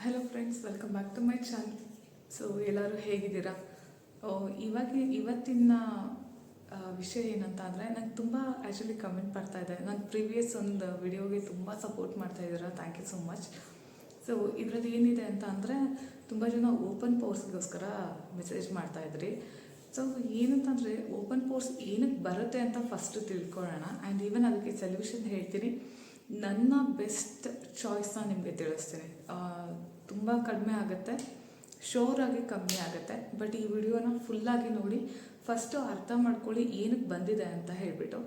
Hello friends, welcome back to my channel. So ಎಲ್ಲರೂ ಹೇಗಿದ್ದೀರಾ? ಇವತ್ತಿನ ವಿಷಯ ಏನಂತ ಅಂದರೆ, ನಂಗೆ ತುಂಬ ಆ್ಯಕ್ಚುಲಿ ಕಮೆಂಟ್ ಬರ್ತಾ ಇದೆ. ನಾನು ಪ್ರೀವಿಯಸ್ ಒಂದು ವಿಡಿಯೋಗೆ ತುಂಬ ಸಪೋರ್ಟ್ ಮಾಡ್ತಾ ಇದ್ದೀರಾ, thank you so much. So ಇದರಲ್ಲಿ ಏನಿದೆ ಅಂತ ಅಂದರೆ, ತುಂಬ ಜನ ಓಪನ್ ಪೋರ್ಸ್ಗೋಸ್ಕರ ಮೆಸೇಜ್ ಮಾಡ್ತಾಯಿದ್ರಿ. ಸೊ ಏನಂತಂದರೆ, ಓಪನ್ ಪೋರ್ಸ್ ಏನಕ್ಕೆ ಬರುತ್ತೆ ಅಂತ ಫಸ್ಟು ತಿಳ್ಕೊಳ್ಳೋಣ. ಆ್ಯಂಡ್ ಈವನ್ ಅದಕ್ಕೆ ಸೊಲ್ಯೂಷನ್ ಹೇಳ್ತೀನಿ. ನನ್ನ ಬೆಸ್ಟ್ ಚಾಯ್ಸ್ನ ನಿಮಗೆ ತಿಳಿಸ್ತೀನಿ. ತುಂಬ ಕಡಿಮೆ ಆಗುತ್ತೆ, ಶೋರಾಗಿ ಕಮ್ಮಿ ಆಗುತ್ತೆ. ಬಟ್ ಈ ವಿಡಿಯೋನ ಫುಲ್ಲಾಗಿ ನೋಡಿ, ಫಸ್ಟು ಅರ್ಥ ಮಾಡ್ಕೊಳ್ಳಿ ಏನಕ್ಕೆ ಬಂದಿದೆ ಅಂತ ಹೇಳಿಬಿಟ್ಟು.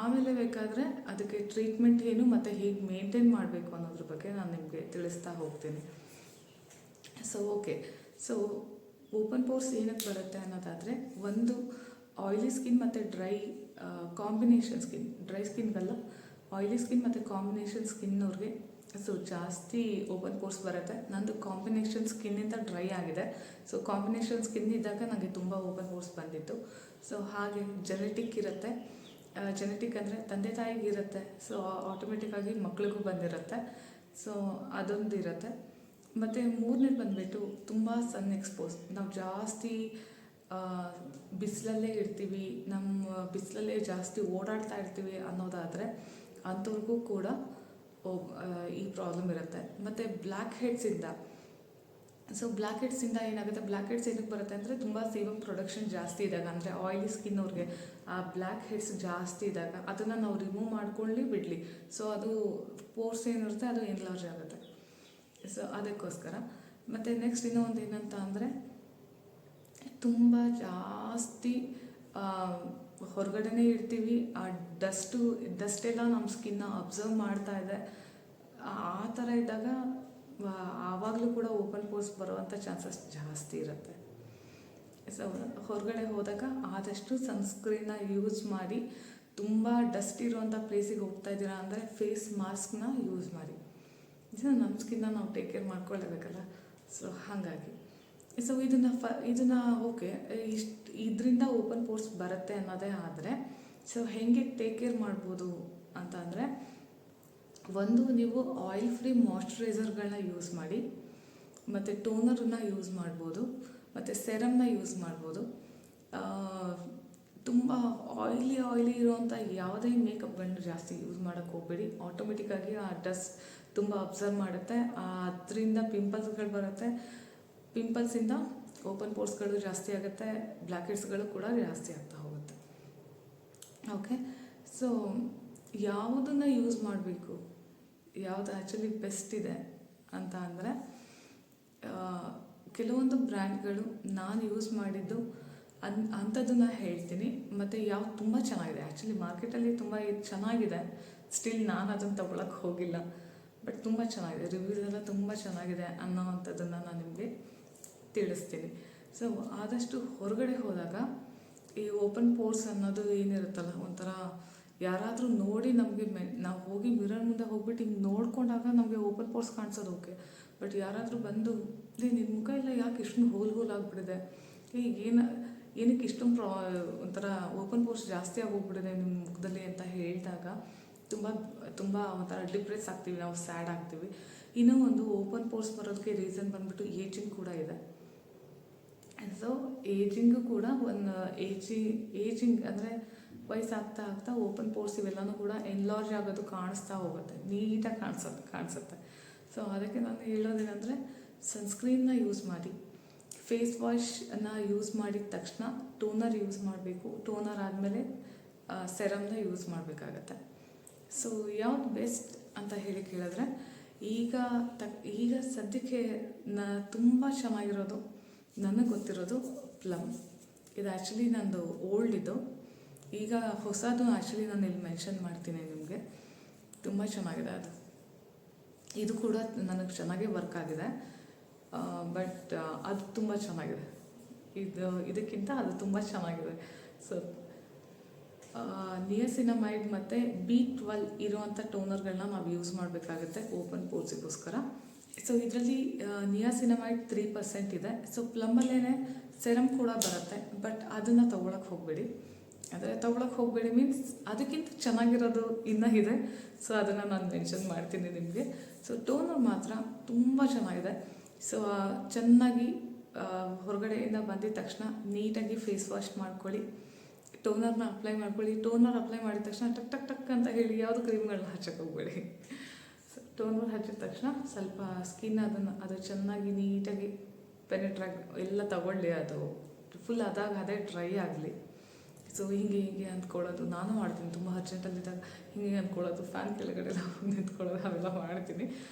ಆಮೇಲೆ ಬೇಕಾದರೆ ಅದಕ್ಕೆ ಟ್ರೀಟ್ಮೆಂಟ್ ಏನು ಮತ್ತು ಹೇಗೆ ಮೇಂಟೈನ್ ಮಾಡಬೇಕು ಅನ್ನೋದ್ರ ಬಗ್ಗೆ ನಾನು ನಿಮಗೆ ತಿಳಿಸ್ತಾ ಹೋಗ್ತೀನಿ. ಸೊ ಸೊ ಓಪನ್ ಪೋರ್ಸ್ ಏನಕ್ಕೆ ಬರುತ್ತೆ ಅನ್ನೋದಾದರೆ, ಒಂದು ಆಯಿಲಿ ಸ್ಕಿನ್ ಮತ್ತು ಡ್ರೈ ಕಾಂಬಿನೇಷನ್ ಸ್ಕಿನ್, ಡ್ರೈ ಸ್ಕಿನ್ಗಲ್ಲ, ಆಯಿಲಿ ಸ್ಕಿನ್ ಮತ್ತು ಕಾಂಬಿನೇಷನ್ ಸ್ಕಿನ್ನವ್ರಿಗೆ ಸೊ ಜಾಸ್ತಿ ಓಪನ್ ಪೋರ್ಸ್ ಬರುತ್ತೆ. ನಂದು ಕಾಂಬಿನೇಷನ್ ಸ್ಕಿನ್ನಿಂದ ಡ್ರೈ ಆಗಿದೆ. ಸೊ ಕಾಂಬಿನೇಷನ್ ಸ್ಕಿನ್ ಇದ್ದಾಗ ನನಗೆ ತುಂಬ ಓಪನ್ ಪೋರ್ಸ್ ಬಂದಿತ್ತು. ಸೊ ಹಾಗೆ ಜೆನೆಟಿಕ್ ಇರುತ್ತೆ. ಜೆನೆಟಿಕ್ ಅಂದರೆ ತಂದೆ ತಾಯಿಗೆ ಇರುತ್ತೆ. ಸೊ ಆಟೋಮೆಟಿಕ್ಕಾಗಿ ಮಕ್ಳಿಗೂ ಬಂದಿರುತ್ತೆ. ಸೊ ಅದೊಂದು ಇರುತ್ತೆ. ಮತ್ತು ಮೂರನೇದು ಬಂದುಬಿಟ್ಟು ತುಂಬ ಸನ್ ಎಕ್ಸ್ಪೋಸ್. ನಾವು ಜಾಸ್ತಿ ಬಿಸಿಲಲ್ಲೇ ಇರ್ತೀವಿ, ಬಿಸಿಲಲ್ಲೇ ಜಾಸ್ತಿ ಓಡಾಡ್ತಾ ಇರ್ತೀವಿ ಅನ್ನೋದಾದರೆ ಅಂಥವ್ರಿಗೂ ಕೂಡ ಈ ಪ್ರಾಬ್ಲಮ್ ಇರುತ್ತೆ. ಮತ್ತು ಬ್ಲ್ಯಾಕ್ ಹೆಡ್ಸಿಂದ ಏನಾಗುತ್ತೆ, ಬ್ಲ್ಯಾಕ್ ಹೆಡ್ಸ್ ಏನಕ್ಕೆ ಬರುತ್ತೆ ಅಂದರೆ, ತುಂಬ ಸೀಬಮ್ ಪ್ರೊಡಕ್ಷನ್ ಜಾಸ್ತಿ ಇದ್ದಾಗ, ಅಂದರೆ ಆಯಿಲಿ ಸ್ಕಿನ್ ಅವ್ರಿಗೆ ಆ ಬ್ಲ್ಯಾಕ್ ಹೆಡ್ಸ್ ಜಾಸ್ತಿ ಇದ್ದಾಗ ಅದನ್ನು ನಾವು ರಿಮೂವ್ ಮಾಡ್ಕೊಳ್ಳಿ ಬಿಡಲಿ, ಸೊ ಅದು ಪೋರ್ಸ್ ಏನಿರುತ್ತೆ ಅದು ಎನ್ಲಾರ್ಜ್ ಆಗುತ್ತೆ. ಸೊ ಅದಕ್ಕೋಸ್ಕರ. ಮತ್ತು ನೆಕ್ಸ್ಟ್ ಇನ್ನೊಂದು ಏನಂತ ಅಂದರೆ, ತುಂಬ ಜಾಸ್ತಿ ಹೊರಗಡೆನೇ ಇರ್ತೀವಿ, ಆ ಡಸ್ಟೆಲ್ಲ ನಮ್ಮ ಸ್ಕಿನ್ನ ಅಬ್ಸರ್ವ್ ಮಾಡ್ತಾ ಇದೆ. ಆ ಥರ ಇದ್ದಾಗ ಆವಾಗಲೂ ಕೂಡ ಓಪನ್ ಪೋರ್ಸ್ ಬರುವಂಥ ಚಾನ್ಸಸ್ ಜಾಸ್ತಿ ಇರುತ್ತೆ. ಸೊ ಹೊರಗಡೆ ಹೋದಾಗ ಆದಷ್ಟು ಸನ್ಸ್ಕ್ರೀನ್ನ ಯೂಸ್ ಮಾಡಿ. ತುಂಬ ಡಸ್ಟ್ ಇರುವಂಥ ಪ್ಲೇಸಿಗೆ ಹೋಗ್ತಾ ಇದ್ದೀರಾ ಅಂದರೆ ಫೇಸ್ ಮಾಸ್ಕ್ನ ಯೂಸ್ ಮಾಡಿ. ನಮ್ಮ ಸ್ಕಿನ್ನ ನಾವು ಟೇಕ್ ಕೇರ್ ಮಾಡ್ಕೊಳ್ಳೇಬೇಕಲ್ಲ. ಸೊ ಹಾಗಾಗಿ ಸೊ ಇದನ್ನು ಓಕೆ, ಇದರಿಂದ ಓಪನ್ ಪೋರ್ಸ್ ಬರುತ್ತೆ ಅನ್ನೋದೇ ಆದರೆ, ಸೊ ಹೇಗೆ ಟೇಕ್ ಕೇರ್ ಮಾಡ್ಬೋದು ಅಂತ ಅಂದರೆ, ಒಂದು ನೀವು ಆಯಿಲ್ ಫ್ರೀ ಮಾಯ್ಶ್ಚರೈಸರ್ಗಳನ್ನ ಯೂಸ್ ಮಾಡಿ, ಮತ್ತು ಟೋನರನ್ನ ಯೂಸ್ ಮಾಡ್ಬೋದು, ಮತ್ತು ಸೆರಮ್ನ ಯೂಸ್ ಮಾಡ್ಬೋದು. ತುಂಬ ಆಯಿಲಿ ಇರುವಂಥ ಯಾವುದೇ ಮೇಕಪ್ಗಳನ್ನ ಜಾಸ್ತಿ ಯೂಸ್ ಮಾಡೋಕ್ಕೆ ಹೋಗಬೇಡಿ. ಆಟೋಮೆಟಿಕ್ಕಾಗಿ ಆ ಡಸ್ಟ್ ತುಂಬ ಅಬ್ಸರ್ವ್ ಮಾಡುತ್ತೆ, ಅದರಿಂದ ಪಿಂಪಲ್ಸ್ಗಳು ಬರುತ್ತೆ. ಪಿಂಪಲ್ಸಿಂದ ಓಪನ್ ಪೋರ್ಸ್ಗಳು ಜಾಸ್ತಿ ಆಗುತ್ತೆ, ಬ್ಲ್ಯಾಕ್ ಹೆಡ್ಸ್ಗಳು ಕೂಡ ಜಾಸ್ತಿ ಆಗ್ತಾ ಹೋಗುತ್ತೆ. ಓಕೆ, ಸೊ ಯಾವುದನ್ನು ಯೂಸ್ ಮಾಡಬೇಕು, ಯಾವುದು ಆ್ಯಕ್ಚುಲಿ ಬೆಸ್ಟ್ ಇದೆ ಅಂತ ಅಂದರೆ, ಕೆಲವೊಂದು ಬ್ರ್ಯಾಂಡ್ಗಳು ನಾನು ಯೂಸ್ ಮಾಡಿದ್ದು ಅಂಥದ್ದನ್ನು ಹೇಳ್ತೀನಿ. ಮತ್ತು ಯಾವ್ದು ತುಂಬ ಚೆನ್ನಾಗಿದೆ, ಆ್ಯಕ್ಚುಲಿ ಮಾರ್ಕೆಟಲ್ಲಿ ತುಂಬ ಚೆನ್ನಾಗಿದೆ, ಸ್ಟಿಲ್ ನಾನು ಅದನ್ನು ತೊಗೊಳಕ್ಕೆ ಹೋಗಿಲ್ಲ, ಬಟ್ ತುಂಬ ಚೆನ್ನಾಗಿದೆ, ರಿವ್ಯೂಸ್ ಎಲ್ಲ ತುಂಬ ಚೆನ್ನಾಗಿದೆ ಅನ್ನೋವಂಥದ್ದನ್ನು ನಾನು ನಿಮಗೆ ತಿಳಿಸ್ತೀನಿ. ಸೊ ಆದಷ್ಟು ಹೊರಗಡೆ ಹೋದಾಗ ಈ ಓಪನ್ ಪೋರ್ಸ್ ಅನ್ನೋದು ಏನಿರುತ್ತಲ್ಲ, ಒಂಥರ ಯಾರಾದರೂ ನೋಡಿ ನಮಗೆ ನಾವು ಹೋಗಿ ಮಿರರ್ ಮುಂದೆ ಹೋಗ್ಬಿಟ್ಟು ಹಿಂಗೆ ನೋಡ್ಕೊಂಡಾಗ ನಮಗೆ ಓಪನ್ ಪೋರ್ಸ್ ಕಾಣಿಸೋದು ಓಕೆ. ಬಟ್ ಯಾರಾದರೂ ಬಂದು ನಿನ್ನ ಮುಖ ಎಲ್ಲ ಯಾಕೆ ಇಷ್ಟೊಂದು ಹೋಲ್ ಆಗಿಬಿಟ್ಟಿದೆ, ಏನಕ್ಕೆ ಇಷ್ಟೊಂದು ಒಂಥರ ಓಪನ್ ಪೋರ್ಸ್ ಜಾಸ್ತಿ ಆಗೋಗ್ಬಿಟ್ಟಿದೆ ನಿಮ್ಮ ಮುಖದಲ್ಲಿ ಅಂತ ಹೇಳಿದಾಗ ತುಂಬ ಒಂಥರ ಡಿಪ್ರೆಸ್ ಆಗ್ತೀವಿ, ನಾವು ಸ್ಯಾಡ್ ಆಗ್ತೀವಿ. ಇನ್ನೂ ಒಂದು ಓಪನ್ ಪೋರ್ಸ್ ಬರೋದಕ್ಕೆ ರೀಸನ್ ಬಂದ್ಬಿಟ್ಟು ಏಜಿಂಗ್ ಕೂಡ ಇದೆ. ಸೊ ಏಜಿಂಗು ಕೂಡ ಒಂದು ಏಜಿಂಗ್ ಅಂದರೆ ವಯಸ್ಸಾಗ್ತಾ ಓಪನ್ ಪೋರ್ಸ್ ಇವೆಲ್ಲನೂ ಕೂಡ ಎನ್ಲಾರ್ಜ್ ಆಗೋದು ಕಾಣಿಸ್ತಾ ಹೋಗುತ್ತೆ, ನೀಟಾಗಿ ಕಾಣಿಸುತ್ತೆ. ಸೊ ಅದಕ್ಕೆ ನಾನು ಹೇಳೋದೇನೆಂದರೆ, ಸನ್ಸ್ಕ್ರೀನ್ನ ಯೂಸ್ ಮಾಡಿ, ಫೇಸ್ ವಾಶನ್ನು ಯೂಸ್ ಮಾಡಿದ ತಕ್ಷಣ ಟೋನರ್ ಯೂಸ್ ಮಾಡಬೇಕು. ಟೋನರ್ ಆದಮೇಲೆ ಸೆರಮ್ನ ಯೂಸ್ ಮಾಡಬೇಕಾಗತ್ತೆ. ಸೊ ಯಾವ್ದು ಬೆಸ್ಟ್ ಅಂತ ಹೇಳಿ ಕೇಳಿದ್ರೆ, ಈಗ ಸದ್ಯಕ್ಕೆ ತುಂಬ ಚೆನ್ನಾಗಿರೋದು ನನಗೆ ಗೊತ್ತಿರೋದು ಪ್ಲಮ್. ಇದು ಆ್ಯಕ್ಚುಲಿ ನಂದು ಓಲ್ಡ್ ಇದು, ಈಗ ಹೊಸದು ಆ್ಯಕ್ಚುಲಿ ನಾನು ಇಲ್ಲಿ ಮೆನ್ಷನ್ ಮಾಡ್ತೀನಿ ನಿಮಗೆ. ತುಂಬ ಚೆನ್ನಾಗಿದೆ ಅದು, ಇದು ಕೂಡ ನನಗೆ ಚೆನ್ನಾಗೇ ವರ್ಕ್ ಆಗಿದೆ. ಬಟ್ ಅದು ತುಂಬ ಚೆನ್ನಾಗಿದೆ, ಇದಕ್ಕಿಂತ ಅದು ತುಂಬ ಚೆನ್ನಾಗಿದೆ. ಸೊ ನಿಯಾಸಿನಮೈಡ್ ಮತ್ತು B12 ಇರುವಂಥ ಟೋನರ್ಗಳನ್ನ ನಾವು ಯೂಸ್ ಮಾಡಬೇಕಾಗುತ್ತೆ ಓಪನ್ ಪೋರ್ಸಿಗೋಸ್ಕರ. ಸೊ ಇದರಲ್ಲಿ ನಿಯಾಸಿನಮೈಡ್ 3% ಇದೆ. ಸೊ ಪ್ಲಮ್ಮಲ್ಲೇ ಸೆರಮ್ ಕೂಡ ಬರುತ್ತೆ, ಬಟ್ ಅದನ್ನು ತೊಗೊಳಕ್ಕೆ ಹೋಗಬೇಡಿ. ಆದರೆ ತೊಗೊಳಕ್ಕೆ ಹೋಗಬೇಡಿ ಮೀನ್ಸ್ ಅದಕ್ಕಿಂತ ಚೆನ್ನಾಗಿರೋದು ಇನ್ನೂ ಇದೆ. ಸೊ ಅದನ್ನು ನಾನು ಮೆನ್ಷನ್ ಮಾಡ್ತೀನಿ ನಿಮಗೆ. ಸೊ ಟೋನರ್ ಮಾತ್ರ ತುಂಬ ಚೆನ್ನಾಗಿದೆ. ಸೊ ಚೆನ್ನಾಗಿ ಹೊರಗಡೆಯಿಂದ ಬಂದಿದ ತಕ್ಷಣ ನೀಟಾಗಿ ಫೇಸ್ ವಾಶ್ ಮಾಡ್ಕೊಳ್ಳಿ, ಟೋನರ್ನ ಅಪ್ಲೈ ಮಾಡ್ಕೊಳ್ಳಿ. ಟೋನರ್ ಅಪ್ಲೈ ಮಾಡಿದ ತಕ್ಷಣ ಟಕ್ ಟಕ್ ಟಕ್ ಅಂತ ಹೇಳಿ ಯಾವುದು ಕ್ರೀಮ್ಗಳನ್ನ ಹಚ್ಚಕ್ಕೆ ಹೋಗಬೇಡಿ. ಸೊ ಟೋನರ್ ಹಚ್ಚಿದ ತಕ್ಷಣ ಸ್ವಲ್ಪ ಸ್ಕಿನ್ ಅದು ಚೆನ್ನಾಗಿ ನೀಟಾಗಿ ಪೆನೆಟ್ರಾಗಿ ಎಲ್ಲ ತಗೊಳ್ಳಿ, ಅದು ಫುಲ್ ಅದೇ ಡ್ರೈ ಆಗಲಿ. ಸೊ ಹೀಗೆ ಅಂದ್ಕೊಳ್ಳೋದು ನಾನು ಮಾಡ್ತೀನಿ, ತುಂಬ ಅರ್ಜೆಂಟಲ್ಲಿದ್ದಾಗ ಹೀಗೆ ಅಂದ್ಕೊಳ್ಳೋದು, ಫ್ಯಾನ್ ಕೆಳಗಡೆ ನಿಂತ್ಕೊಳ್ಳೋದು ಅವೆಲ್ಲ ಮಾಡ್ತೀನಿ.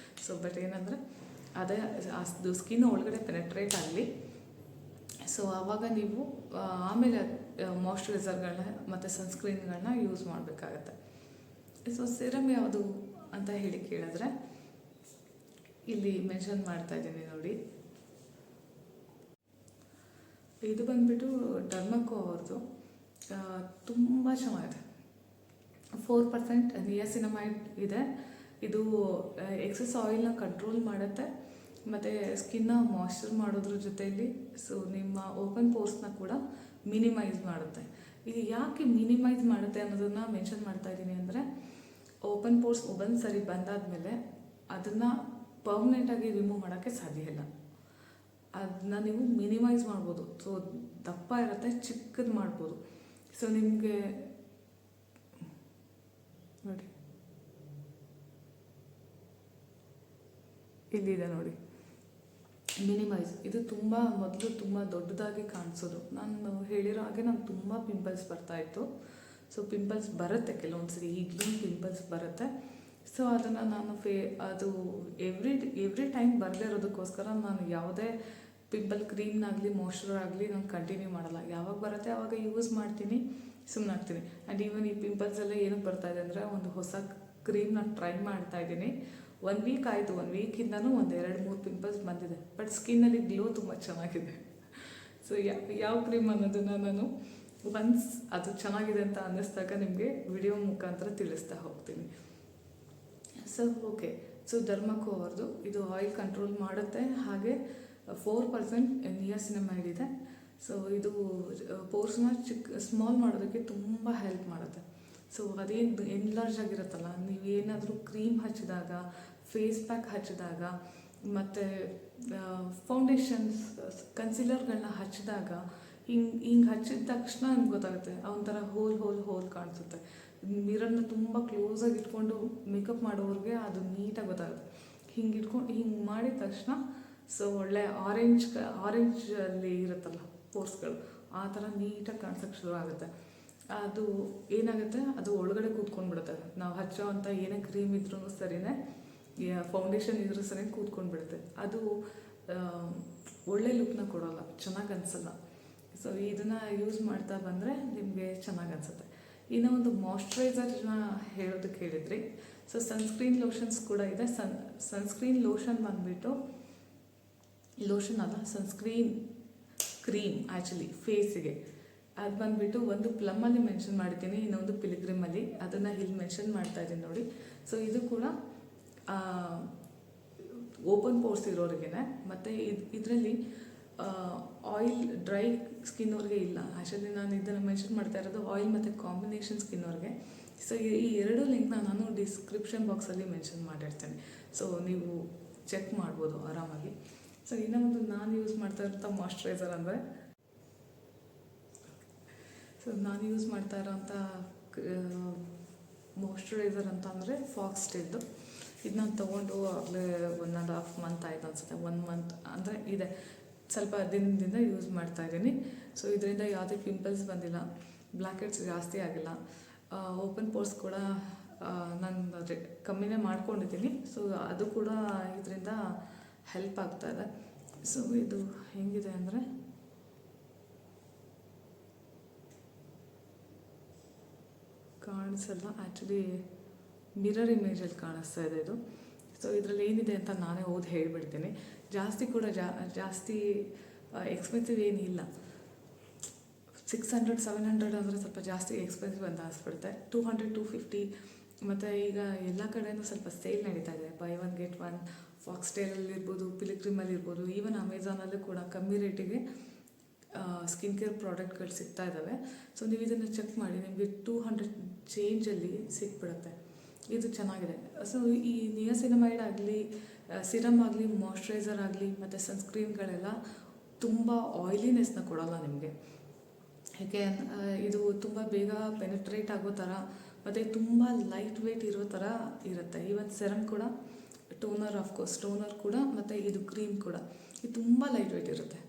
ಸೊ ಬಟ್ ಏನಂದರೆ ಅದೇ ಅದು ಸ್ಕಿನ್ ಒಳಗಡೆ ಪೆನೆಟ್ರೇಟ್ ಆಗಲಿ. ಸೊ ಆವಾಗ ನೀವು ಆಮೇಲೆ ಮಾಯ್ಶ್ಚರೈಸರ್ಗಳನ್ನ ಮತ್ತು ಸನ್ಸ್ಕ್ರೀನ್ಗಳನ್ನ ಯೂಸ್ ಮಾಡಬೇಕಾಗತ್ತೆ. ಸೊ ಸಿರಮ್ ಯಾವುದು ಅಂತ ಹೇಳಿ ಕೇಳಿದ್ರೆ ಇಲ್ಲಿ ಮೆನ್ಷನ್ ಮಾಡ್ತಾ ಇದ್ದೀನಿ ನೋಡಿ. ಇದು ಬಂದುಬಿಟ್ಟು ಡರ್ಮಕೋ ಅವ್ರದ್ದು, ತುಂಬ ಚೆನ್ನಾಗಿದೆ. 4% ನಿಯಾಸಿನಮೈಡ್ ಇದೆ. ಇದು ಎಕ್ಸೆಸ್ ಆಯಿಲ್ನ ಕಂಟ್ರೋಲ್ ಮಾಡುತ್ತೆ ಮತ್ತು ಸ್ಕಿನ್ನ ಮಾಯ್ಶ್ಚರ್ ಮಾಡೋದ್ರ ಜೊತೆಯಲ್ಲಿ ಸೊ ನಿಮ್ಮ ಓಪನ್ ಪೋರ್ಸ್ನ ಕೂಡ ಮಿನಿಮೈಸ್ ಮಾಡುತ್ತೆ. ಇದು ಯಾಕೆ ಮಿನಿಮೈಸ್ ಮಾಡುತ್ತೆ ಅನ್ನೋದನ್ನು ಮೆನ್ಷನ್ ಮಾಡ್ತಾ ಇದ್ದೀನಿ ಅಂದರೆ, ಓಪನ್ ಪೋರ್ಸ್ ಒಂದು ಸರಿ ಬಂದಾದಮೇಲೆ ಅದನ್ನು ಪರ್ಮನೆಂಟಾಗಿ ರಿಮೂವ್ ಮಾಡೋಕ್ಕೆ ಸಾಧ್ಯ ಇಲ್ಲ. ಅದನ್ನ ನೀವು ಮಿನಿಮೈಸ್ ಮಾಡ್ಬೋದು. ಸೊ ದಪ್ಪ ಇರುತ್ತೆ, ಚಿಕ್ಕದು ಮಾಡ್ಬೋದು. ಸೊ ನಿಮಗೆ ನೋಡಿ ಇಲ್ಲಿದೆ ನೋಡಿ ಮಿನಿಮೈಸ್. ಇದು ಮೊದಲು ತುಂಬ ದೊಡ್ಡದಾಗಿ ಕಾಣಿಸೋದು. ನಾನು ಹೇಳಿರೋ ಹಾಗೆ ನಂಗೆ ತುಂಬ ಪಿಂಪಲ್ಸ್ ಬರ್ತಾಯಿತ್ತು. ಸೊ ಪಿಂಪಲ್ಸ್ ಬರುತ್ತೆ ಕೆಲವೊಂದು ಸರಿ, ಈಗಲೂ ಪಿಂಪಲ್ಸ್ ಬರುತ್ತೆ. ಸೊ ಅದನ್ನು ನಾನು ಅದು ಎವ್ರಿ ಟೈಮ್ ಬರದೇ ಇರೋದಕ್ಕೋಸ್ಕರ ನಾನು ಯಾವುದೇ ಪಿಂಪಲ್ ಕ್ರೀಮ್ನಾಗಲಿ ಮಾಯ್ಶ್ಚರೈಸರ್ ಆಗಲಿ ನಾನು ಕಂಟಿನ್ಯೂ ಮಾಡಲ್ಲ. ಯಾವಾಗ ಬರುತ್ತೆ ಆವಾಗ ಯೂಸ್ ಮಾಡ್ತೀನಿ, ಸುಮ್ಮನೆ ಆಗ್ತೀನಿ. ಆ್ಯಂಡ್ ಈವನ್ ಈ ಪಿಂಪಲ್ಸ್ ಎಲ್ಲ ಏನಕ್ಕೆ ಬರ್ತಾಯಿದೆ ಅಂದರೆ, ಒಂದು ಹೊಸ ಕ್ರೀಮ್ನ ಟ್ರೈ ಮಾಡ್ತಾ ಇದ್ದೀನಿ. 1 ವೀಕ್ ಆಯಿತು, 1 ವೀಕಿಂದನೂ 1-2-3 ಪಿಂಪಲ್ಸ್ ಬಂದಿದೆ. ಬಟ್ ಸ್ಕಿನ್ನಲ್ಲಿ ಗ್ಲೋ ತುಂಬ ಚೆನ್ನಾಗಿದೆ. ಸೊ ಯಾವ ಕ್ರೀಮ್ ಅನ್ನೋದನ್ನು ನಾನು ಒನ್ಸ್ ಅದು ಚೆನ್ನಾಗಿದೆ ಅಂತ ಅನ್ನಿಸ್ದಾಗ ನಿಮಗೆ ವಿಡಿಯೋ ಮುಖಾಂತರ ತಿಳಿಸ್ತಾ ಹೋಗ್ತೀನಿ. ಸೊ ಓಕೆ, ಸೊ ಡರ್ಮಕೋ ಅವ್ರದ್ದು ಇದು ಆಯಿಲ್ ಕಂಟ್ರೋಲ್ ಮಾಡುತ್ತೆ, ಹಾಗೆ 4% ನಿಯಾಸಿನಮೈಡ್ ಇದೆ. ಸೊ ಇದು ಪೋರ್ಸ್ನ ಸ್ಮಾಲ್ ಮಾಡೋದಕ್ಕೆ ತುಂಬ ಹೆಲ್ಪ್ ಮಾಡುತ್ತೆ. ಸೊ ಅದೇನು ಎನ್ಲಾರ್ಜ್ ಆಗಿರುತ್ತಲ್ಲ, ನೀವೇನಾದರೂ ಕ್ರೀಮ್ ಹಚ್ಚಿದಾಗ, ಫೇಸ್ ಪ್ಯಾಕ್ ಹಚ್ಚಿದಾಗ, ಮತ್ತು ಫೌಂಡೇಶನ್ಸ್ ಕನ್ಸಿಲರ್ಗಳನ್ನ ಹಚ್ಚಿದಾಗ ಹಿಂಗೆ ಹಚ್ಚಿದ ತಕ್ಷಣ ನಿಮ್ಗೆ ಗೊತ್ತಾಗುತ್ತೆ. ಒಂಥರ ಹೋಲ್ ಕಾಣಿಸುತ್ತೆ. ಮಿರರ್ನ ತುಂಬ ಕ್ಲೋಸಾಗಿ ಇಟ್ಕೊಂಡು ಮೇಕಪ್ ಮಾಡೋರಿಗೆ ಅದು ನೀಟಾಗಿ ಗೊತ್ತಾಗುತ್ತೆ. ಹಿಂಗೆ ಮಾಡಿದ ತಕ್ಷಣ ಸೊ ಒಳ್ಳೆ ಆರೆಂಜಲ್ಲಿ ಇರುತ್ತಲ್ಲ ಪೋರ್ಸ್ಗಳು, ಆ ಥರ ನೀಟಾಗಿ ಕಾಣಿಸೋಕ್ಕೆ ಶುರು ಆಗುತ್ತೆ. ಅದು ಏನಾಗುತ್ತೆ, ಅದು ಒಳಗಡೆ ಕೂತ್ಕೊಂಡ್ಬಿಡುತ್ತೆ. ನಾವು ಹಚ್ಚೋ ಅಂಥ ಏನೇ ಕ್ರೀಮ್ ಇದ್ರೂ ಸರಿನೇ, ಫೌಂಡೇಶನ್ ಇದ್ರೂ ಸರಿ ಕೂತ್ಕೊಂಡ್ಬಿಡುತ್ತೆ. ಅದು ಒಳ್ಳೆ ಲುಕ್ನ ಕೊಡೋಲ್ಲ, ಚೆನ್ನಾಗಿ ಅನಿಸಲ್ಲ. ಸೊ ಇದನ್ನು ಯೂಸ್ ಮಾಡ್ತಾ ಬಂದರೆ ನಿಮಗೆ ಚೆನ್ನಾಗಿ ಅನಿಸುತ್ತೆ. ಇನ್ನು ಒಂದು ಮಾಯ್ಶ್ಚರೈಸರ್ನ ಹೇಳೋದಕ್ಕೆ ಹೇಳಿದ್ರಿ. ಸೊ ಸನ್ಸ್ಕ್ರೀನ್ ಲೋಷನ್ಸ್ ಕೂಡ ಇದೆ. ಸನ್ಸ್ಕ್ರೀನ್ ಲೋಷನ್ ಬಂದುಬಿಟ್ಟು ಲೋಷನ್ ಅಲ್ಲ, ಸನ್ಸ್ಕ್ರೀನ್ ಕ್ರೀಮ್ ಆ್ಯಕ್ಚುಲಿ ಫೇಸಿಗೆ. ಅದು ಬಂದುಬಿಟ್ಟು ಒಂದು ಪ್ಲಮ್ಮಲ್ಲಿ ಮೆನ್ಷನ್ ಮಾಡಿದ್ದೀನಿ, ಇನ್ನೊಂದು ಪಿಲಿಗ್ರಿಮಲ್ಲಿ. ಅದನ್ನು ಇಲ್ಲಿ ಮೆನ್ಷನ್ ಮಾಡ್ತಾ ಇದ್ದೀನಿ ನೋಡಿ. ಸೊ ಇದು ಕೂಡ ಓಪನ್ ಪೋರ್ಸ್ ಇರೋರಿಗೇ, ಮತ್ತು ಇದರಲ್ಲಿ ಆಯಿಲ್ ಡ್ರೈ ಸ್ಕಿನ್ ಅವ್ರಿಗೆ ಇಲ್ಲ. ಆ್ಯಕ್ಚುಲಿ ನಾನು ಇದನ್ನು ಮೆನ್ಷನ್ ಮಾಡ್ತಾ ಇರೋದು ಆಯಿಲ್ ಮತ್ತು ಕಾಂಬಿನೇಷನ್ ಸ್ಕಿನ್ ಅವ್ರಿಗೆ. ಸೊ ಈ ಎರಡು ಲಿಂಕ್ನ ನಾನು ಡಿಸ್ಕ್ರಿಪ್ಷನ್ ಬಾಕ್ಸಲ್ಲಿ ಮೆನ್ಷನ್ ಮಾಡಿರ್ತೇನೆ. ಸೊ ನೀವು ಚೆಕ್ ಮಾಡ್ಬೋದು ಆರಾಮಾಗಿ. ಸೊ ಇನ್ನೊಂದು ನಾನು ಯೂಸ್ ಮಾಡ್ತಾ ಇರೋಂಥ ಮಾಯ್ಶ್ಚರೈಸರ್ ಅಂದರೆ, ಸೊ ನಾನು ಯೂಸ್ ಮಾಡ್ತಾ ಇರೋಂಥ ಮಾಯ್ಶ್ಚರೈಸರ್ ಅಂತ ಅಂದರೆ ಫಾಕ್ಸ್ಟೇಲ್ದು. ಇದು ನಾನು ತೊಗೊಂಡು ಆಗಲೇ 1.5 ಮಂತ್ ಆಯಿತು ಅನಿಸುತ್ತೆ. 1 ಮಂತ್ ಅಂದರೆ ಇದೆ, ಸ್ವಲ್ಪ ದಿನದಿಂದ ಯೂಸ್ ಮಾಡ್ತಾಯಿದ್ದೀನಿ. ಸೊ ಇದರಿಂದ ಯಾವುದೇ ಪಿಂಪಲ್ಸ್ ಬಂದಿಲ್ಲ, ಬ್ಲ್ಯಾಕ್ ಹೆಡ್ಸ್ ಜಾಸ್ತಿ ಆಗಿಲ್ಲ, ಓಪನ್ ಪೋರ್ಸ್ ಕೂಡ ನಾನು ಕಮ್ಮಿನೇ ಮಾಡ್ಕೊಂಡಿದ್ದೀನಿ. ಸೊ ಅದು ಕೂಡ ಇದರಿಂದ ಹೆಲ್ಪ್ ಆಗ್ತಾಯಿದೆ. ಸೊ ಇದು ಹೆಂಗಿದೆ ಅಂದರೆ, ಕಾಣಿಸಲ್ಲ ಆ್ಯಕ್ಚುಲಿ, ಮಿರರ್ ಇಮೇಜಲ್ಲಿ ಕಾಣಿಸ್ತಾ ಇದೆ ಇದು. ಸೊ ಇದರಲ್ಲಿ ಏನಿದೆ ಅಂತ ನಾನೇ ಓದಿ ಹೇಳಿಬಿಡ್ತೀನಿ. ಜಾಸ್ತಿ ಕೂಡ ಜಾಸ್ತಿ ಎಕ್ಸ್ಪೆನ್ಸಿವ್ ಏನಿಲ್ಲ. 600-700 ಅಂದರೆ ಸ್ವಲ್ಪ ಜಾಸ್ತಿ ಎಕ್ಸ್ಪೆನ್ಸಿವ್ ಅಂತ ಅನಿಸ್ಬಿಡುತ್ತೆ. 200-250. ಮತ್ತು ಈಗ ಎಲ್ಲ ಕಡೆಯೂ ಸ್ವಲ್ಪ ಸೇಲ್ ನಡೀತಾ ಇದೆ, ಬೈ 1 get 1. ಫಾಕ್ಸ್ಟೇಲಲ್ಲಿರ್ಬೋದು, ಪಿಲಿಗ್ರಿಮಲ್ಲಿರ್ಬೋದು, ಈವನ್ ಅಮೆಝಾನಲ್ಲೂ ಕೂಡ ಕಮ್ಮಿ ರೇಟಿಗೆ ಸ್ಕಿನ್ ಕೇರ್ ಪ್ರಾಡಕ್ಟ್ಗಳು ಸಿಗ್ತಾ ಇದ್ದಾವೆ. ಸೊ ನೀವು ಇದನ್ನು ಚೆಕ್ ಮಾಡಿ, ನಿಮಗೆ 200 ಚೇಂಜಲ್ಲಿ ಸಿಕ್ಬಿಡುತ್ತೆ. ಇದು ಚೆನ್ನಾಗಿದೆ. ಸೊ ಈ ನಿಯಾಸಿನಮೈಡ್ ಆಗಲಿ, ಸಿರಮ್ ಆಗಲಿ, ಮಾಯ್ಶ್ಚರೈಸರ್ ಆಗಲಿ ಮತ್ತು ಸನ್ಸ್ಕ್ರೀನ್ಗಳೆಲ್ಲ ತುಂಬ ಆಯಿಲಿನೆಸ್ನ ಕೊಡೋಲ್ಲ ನಿಮಗೆ. ಏಕೆ ಇದು ತುಂಬ ಬೇಗ ಪೆನೆಟ್ರೇಟ್ ಆಗೋ ಥರ ಮತ್ತು ತುಂಬ ಲೈಟ್ ವೆಯ್ಟ್ ಇರೋ ಥರ ಇರುತ್ತೆ. ಈವನ್ ಸೆರಮ್ ಕೂಡ, ಟೋನರ್ ಆಫ್ಕೋರ್ಸ್ ಟೋನರ್ ಕೂಡ, ಮತ್ತು ಇದು ಕ್ರೀಮ್ ಕೂಡ ಇದು ತುಂಬ ಲೈಟ್ ವೆಯ್ಟ್ ಇರುತ್ತೆ,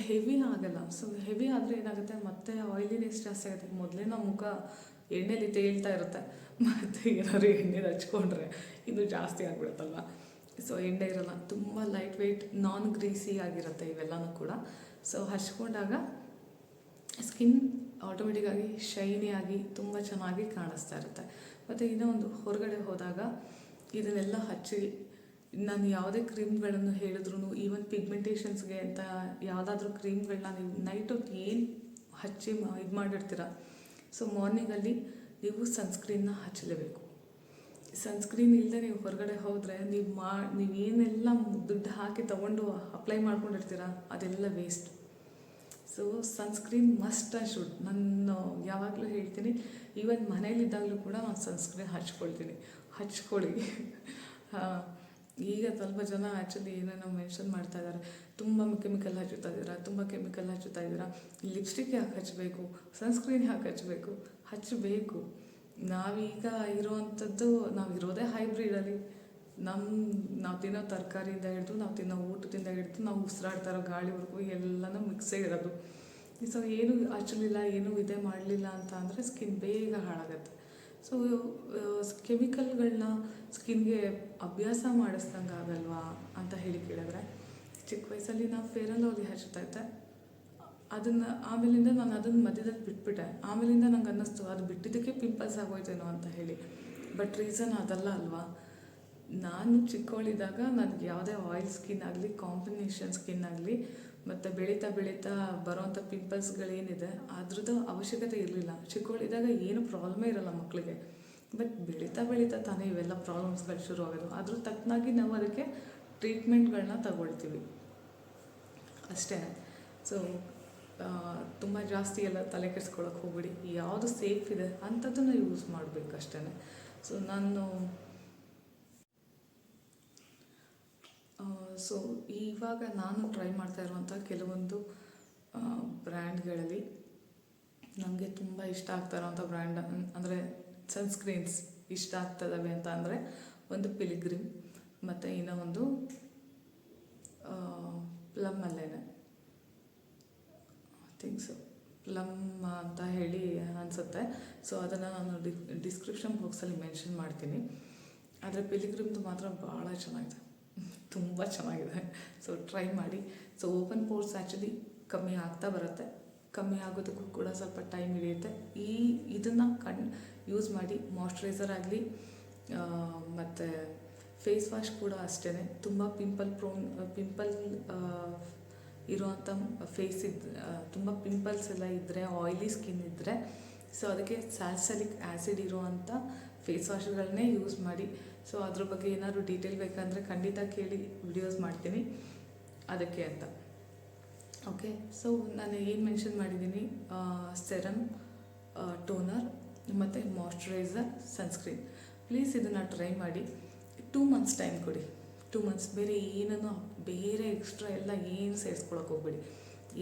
ಹೆವಿ ಆಗಲ್ಲ. ಸೊ ಹೆವಿ ಆದರೆ ಏನಾಗುತ್ತೆ, ಮತ್ತೆ ಆಯಿಲಿನೆಸ್ ಜಾಸ್ತಿ ಆಗುತ್ತೆ. ಮೊದಲೇ ನಾವು ಮುಖ ಎಣ್ಣೆಲಿ ತೇಲ್ತಾ ಇರುತ್ತೆ, ಮತ್ತು ಏನಾದ್ರು ಎಣ್ಣೆಲಿ ಹಚ್ಕೊಂಡ್ರೆ ಇದು ಜಾಸ್ತಿ ಆಗಿಬಿಡುತ್ತಲ್ವ. ಸೊ ಎಣ್ಣೆ ಇರೋಲ್ಲ, ತುಂಬ ಲೈಟ್ ವೆಯ್ಟ್, ನಾನ್ ಗ್ರೀಸಿ ಆಗಿರುತ್ತೆ ಇವೆಲ್ಲನೂ ಕೂಡ. ಸೊ ಹಚ್ಕೊಂಡಾಗ ಸ್ಕಿನ್ ಆಟೋಮೆಟಿಕ್ಕಾಗಿ ಶೈನಿ ಆಗಿ ತುಂಬ ಚೆನ್ನಾಗಿ ಕಾಣಿಸ್ತಾ ಇರುತ್ತೆ. ಮತ್ತು ಇನ್ನೂ ಒಂದು, ಹೊರಗಡೆ ಹೋದಾಗ ಇದನ್ನೆಲ್ಲ ಹಚ್ಚಿ, ನಾನು ಯಾವುದೇ ಕ್ರೀಮ್ಗಳನ್ನು ಹೇಳಿದ್ರು, ಈವನ್ ಪಿಗ್ಮೆಂಟೇಷನ್ಸ್ಗೆ ಅಂತ ಯಾವುದಾದ್ರೂ ಕ್ರೀಮ್ಗಳನ್ನ ನೀವು ನೈಟ್ ಹೊತ್ತು ಏನು ಹಚ್ಚಿ ಇದು ಮಾಡಿರ್ತೀರ, ಸೊ ಮಾರ್ನಿಂಗಲ್ಲಿ ನೀವು ಸನ್ಸ್ಕ್ರೀನ್ನ ಹಚ್ಚಲೇಬೇಕು. ಸನ್ಸ್ಕ್ರೀನ್ ಇಲ್ಲದೆ ನೀವು ಹೊರಗಡೆ ಹೋದರೆ ನೀವು ಏನೆಲ್ಲ ದುಡ್ಡು ಹಾಕಿ ತೊಗೊಂಡು ಅಪ್ಲೈ ಮಾಡ್ಕೊಂಡಿರ್ತೀರ ಅದೆಲ್ಲ waste. So sunscreen must and should. ನಾನು ಯಾವಾಗಲೂ ಹೇಳ್ತೀನಿ, ಈವನ್ ಮನೇಲಿದ್ದಾಗಲೂ ಕೂಡ ನಾನು ಸನ್ಸ್ಕ್ರೀನ್ ಹಚ್ಕೊಳ್ಳಿ. ಈಗ ಸ್ವಲ್ಪ ಜನ ಆ್ಯಕ್ಚುಲಿ ಏನೇನೋ ಮೆನ್ಷನ್ ಮಾಡ್ತಾ ಇದ್ದಾರೆ, ತುಂಬ ಕೆಮಿಕಲ್ ಹಚ್ಚುತ್ತಾ ಇದ್ದೀರಾ, ಲಿಪ್ಸ್ಟಿಕ್ ಯಾಕೆ ಹಚ್ಚಬೇಕು, ಸನ್ಸ್ಕ್ರೀನ್ ಯಾಕೆ ಹಚ್ಚಬೇಕು. ನಾವೀಗ ಇರೋವಂಥದ್ದು, ನಾವಿರೋದೇ ಹೈಬ್ರಿಡಲ್ಲಿ. ನಾವು ತಿನ್ನೋ ತರಕಾರಿಯಿಂದ ಹಿಡಿದು, ನಾವು ತಿನ್ನೋ ಊಟದಿಂದ ಹಿಡಿದು, ನಾವು ಉಸಿರಾಡ್ತಾ ಇರೋ ಗಾಳಿವರೆಗೂ ಎಲ್ಲನೂ ಮಿಕ್ಸೇ ಇರೋದು. ಸೊ ಏನು ಹಚ್ಚಲಿಲ್ಲ, ಏನೂ ಇದೇ ಮಾಡಲಿಲ್ಲ ಅಂತ ಅಂದರೆ ಸ್ಕಿನ್ ಬೇಗ ಹಾಳಾಗತ್ತೆ. ಸೊ ಕೆಮಿಕಲ್ಗಳನ್ನ ಸ್ಕಿನ್ಗೆ ಅಭ್ಯಾಸ ಮಾಡಿಸ್ದಂಗೆ ಆಗಲ್ವಾ ಅಂತ ಹೇಳಿ ಕೇಳಿದ್ರೆ, ಚಿಕ್ಕ ವಯಸ್ಸಲ್ಲಿ ನಾವು ಫೇರ್ ಆ್ಯಂಡ್ ಲವ್ಲಿ ಹಚ್ತಾ ಇದ್ದೆ. ಆಮೇಲಿಂದ ನಾನು ಅದನ್ನು ಮಧ್ಯದಲ್ಲಿ ಬಿಟ್ಬಿಟ್ಟೆ. ಆಮೇಲಿಂದ ನಂಗೆ ಅನ್ನಿಸ್ತು ಅದು ಬಿಟ್ಟಿದ್ದಕ್ಕೆ ಪಿಂಪಲ್ಸ್ ಆಗೋಯ್ತೇನೋ ಅಂತ ಹೇಳಿ. ಬಟ್ ರೀಸನ್ ಅದಲ್ಲ ಅಲ್ವಾ. ನಾನು ಚಿಕ್ಕವಳಿದ್ದಾಗ ನನಗೆ ಯಾವುದೇ ಆಯಿಲ್ ಸ್ಕಿನ್ ಆಗಲಿ, ಕಾಂಬಿನೇಷನ್ ಸ್ಕಿನ್ ಆಗಲಿ, ಮತ್ತು ಬೆಳೀತಾ ಬರೋವಂಥ ಪಿಂಪಲ್ಸ್ಗಳೇನಿದೆ ಅದ್ರದ್ದು ಅವಶ್ಯಕತೆ ಇರಲಿಲ್ಲ. ಚಿಕ್ಕವಳಿದ್ದಾಗ ಏನು ಪ್ರಾಬ್ಲಮೇ ಇರೋಲ್ಲ ಮಕ್ಕಳಿಗೆ. ಬಟ್ ಬೆಳೀತಾ ತಾನೇ ಇವೆಲ್ಲ ಪ್ರಾಬ್ಲಮ್ಸ್ಗಳು ಶುರು ಆಗೋದು. ಅದ್ರ ತಕ್ಕನಾಗಿ ನಾವು ಅದಕ್ಕೆ ಟ್ರೀಟ್ಮೆಂಟ್ಗಳನ್ನ ತಗೊಳ್ತೀವಿ ಅಷ್ಟೇ. ಸೊ ತುಂಬ ಜಾಸ್ತಿ ಎಲ್ಲ ತಲೆ ಕೆಡಿಸ್ಕೊಳಕ್ಕೆ ಹೋಗ್ಬಿಡಿ. ಯಾವುದು ಸೇಫ್ ಇದೆ ಅಂಥದ್ದನ್ನು ಯೂಸ್ ಮಾಡಬೇಕು ಅಷ್ಟೇ. ಸೊ ಇವಾಗ ನಾನು ಟ್ರೈ ಮಾಡ್ತಾ ಇರುವಂಥ ಕೆಲವೊಂದು ಬ್ರ್ಯಾಂಡ್ಗಳಲ್ಲಿ ನನಗೆ ತುಂಬ ಇಷ್ಟ ಆಗ್ತಾ ಇರೋವಂಥ ಬ್ರ್ಯಾಂಡ್ ಅಂದರೆ ಸನ್ಸ್ಕ್ರೀನ್ಸ್ ಇಷ್ಟ ಆಗ್ತದವೆ ಅಂತ ಅಂದರೆ, ಒಂದು ಪಿಲಿಗ್ರಿಮ್ ಮತ್ತು ಇನ್ನೂ ಒಂದು ಪ್ಲಮ್ಮಲ್ಲೇನೆ ಥಿಂಗ್ಸು ಪ್ಲಮ್ ಅಂತ ಹೇಳಿ ಅನಿಸುತ್ತೆ. ಸೊ ಅದನ್ನು ನಾನು ಡಿಸ್ಕ್ರಿಪ್ಷನ್ ಬಾಕ್ಸಲ್ಲಿ ಮೆನ್ಷನ್ ಮಾಡ್ತೀನಿ. ಆದರೆ ಪಿಲಿಗ್ರಿಮ್ದು ಮಾತ್ರ ಭಾಳ ಚೆನ್ನಾಗಿದೆ, ತುಂಬ ಚೆನ್ನಾಗಿದೆ. ಸೊ ಟ್ರೈ ಮಾಡಿ. ಸೊ ಓಪನ್ ಪೋರ್ಸ್ ಆ್ಯಕ್ಚುಲಿ ಕಮ್ಮಿ ಆಗ್ತಾ ಬರುತ್ತೆ. ಕಮ್ಮಿ ಆಗೋದಕ್ಕೂ ಕೂಡ ಸ್ವಲ್ಪ ಟೈಮ್ ಹಿಡಿಯುತ್ತೆ. ಇದನ್ನು ಯೂಸ್ ಮಾಡಿ. ಮಾಯ್ಶ್ಚರೈಸರ್ ಆಗಲಿ ಮತ್ತು ಫೇಸ್ ವಾಶ್ ಕೂಡ ಅಷ್ಟೇ. ತುಂಬ ಪಿಂಪಲ್ ಇರುವಂಥ ಫೇಸ್ ತುಂಬ ಪಿಂಪಲ್ಸ್ ಎಲ್ಲ ಇದ್ದರೆ, ಆಯಿಲಿ ಸ್ಕಿನ್ ಇದ್ದರೆ, ಸೊ ಅದಕ್ಕೆ ಸ್ಯಾಲ್ಸಲಿಕ್ ಆ್ಯಸಿಡ್ ಇರುವಂಥ ಫೇಸ್ ವಾಶ್ಗಳನ್ನೇ ಯೂಸ್ ಮಾಡಿ. ಸೊ ಅದ್ರ ಬಗ್ಗೆ ಏನಾದರೂ ಡೀಟೇಲ್ ಬೇಕಂದರೆ ಖಂಡಿತ ಕೇಳಿ, ವಿಡಿಯೋಸ್ ಮಾಡ್ತೀನಿ ಅದಕ್ಕೆ ಅಂತ. ಓಕೆ, ಸೊ ನಾನು ಏನು ಮೆನ್ಷನ್ ಮಾಡಿದ್ದೀನಿ, ಸೆರಮ್, ಟೋನರ್ ಮತ್ತು ಮಾಯ್ಶ್ಚರೈಸರ್, ಸನ್ಸ್ಕ್ರೀನ್. ಪ್ಲೀಸ್ ಇದನ್ನು ಟ್ರೈ ಮಾಡಿ. 2 months ಟೈಮ್ ಕೊಡಿ. 2 months. ಬೇರೆ ಎಕ್ಸ್ಟ್ರಾ ಎಲ್ಲ ಏನು ಸೇರಿಸ್ಕೊಳಕ್ಕೆ ಹೋಗ್ಬೇಡಿ.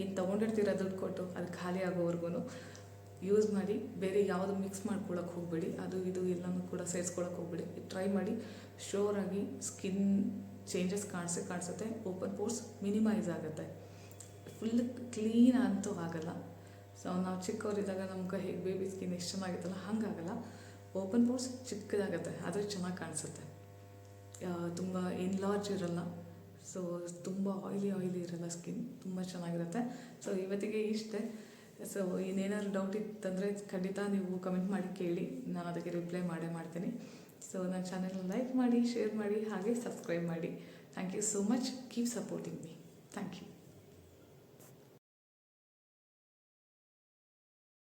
ಏನು ತೊಗೊಂಡಿರ್ತೀರ ದುಡ್ಡು ಕೊಟ್ಟು ಅದು ಖಾಲಿ ಆಗೋವರೆಗೂ ಯೂಸ್ ಮಾಡಿ. ಬೇರೆ ಯಾವುದು ಮಿಕ್ಸ್ ಮಾಡ್ಕೊಳಕ್ಕೆ ಹೋಗಬೇಡಿ. ಅದು ಇದು ಎಲ್ಲನೂ ಕೂಡ ಸೇರಿಸ್ಕೊಳಕ್ಕೆ ಹೋಗಬೇಡಿ. ಟ್ರೈ ಮಾಡಿ. ಶೋರಾಗಿ ಸ್ಕಿನ್ ಚೇಂಜಸ್ ಕಾಣಿಸುತ್ತೆ. ಓಪನ್ ಪೋರ್ಸ್ ಮಿನಿಮೈಸ್ ಆಗುತ್ತೆ. ಫುಲ್ ಕ್ಲೀನ್ ಅಂತೂ ಆಗಲ್ಲ. ಸೊ ನಾವು ಚಿಕ್ಕವರಿದ್ದಾಗ ನಮ್ಗೆ ಹೇಗೆ ಬೇಬಿ ಸ್ಕಿನ್ ಎಷ್ಟು ಚೆನ್ನಾಗಿತ್ತಲ್ಲ ಹಾಗಾಗಲ್ಲ. ಓಪನ್ ಪೋರ್ಸ್ ಚಿಕ್ಕದಾಗುತ್ತೆ, ಆದರೆ ಚೆನ್ನಾಗಿ ಕಾಣಿಸುತ್ತೆ. ತುಂಬ ಎನ್ಲಾರ್ಜ್ ಇರಲ್ಲ. ಸೊ ತುಂಬ ಆಯಿಲಿ ಇರಲ್ಲ ಸ್ಕಿನ್, ತುಂಬ ಚೆನ್ನಾಗಿರುತ್ತೆ. ಸೊ ಇವತ್ತಿಗೆ ಇಷ್ಟೇ. ಸೊ ಇನ್ನೇನಾದ್ರು ಡೌಟ್ ಇತ್ತಂದರೆ ಖಂಡಿತ ನೀವು ಕಮೆಂಟ್ ಮಾಡಿ ಕೇಳಿ, ನಾನು ಅದಕ್ಕೆ ರಿಪ್ಲೈ ಮಾಡ್ತೀನಿ. ಸೊ ನನ್ನ ಚಾನೆಲ್ನ ಲೈಕ್ ಮಾಡಿ, ಶೇರ್ ಮಾಡಿ, ಹಾಗೆ ಸಬ್ಸ್ಕ್ರೈಬ್ ಮಾಡಿ. Thank you so much. Keep supporting me. Thank you.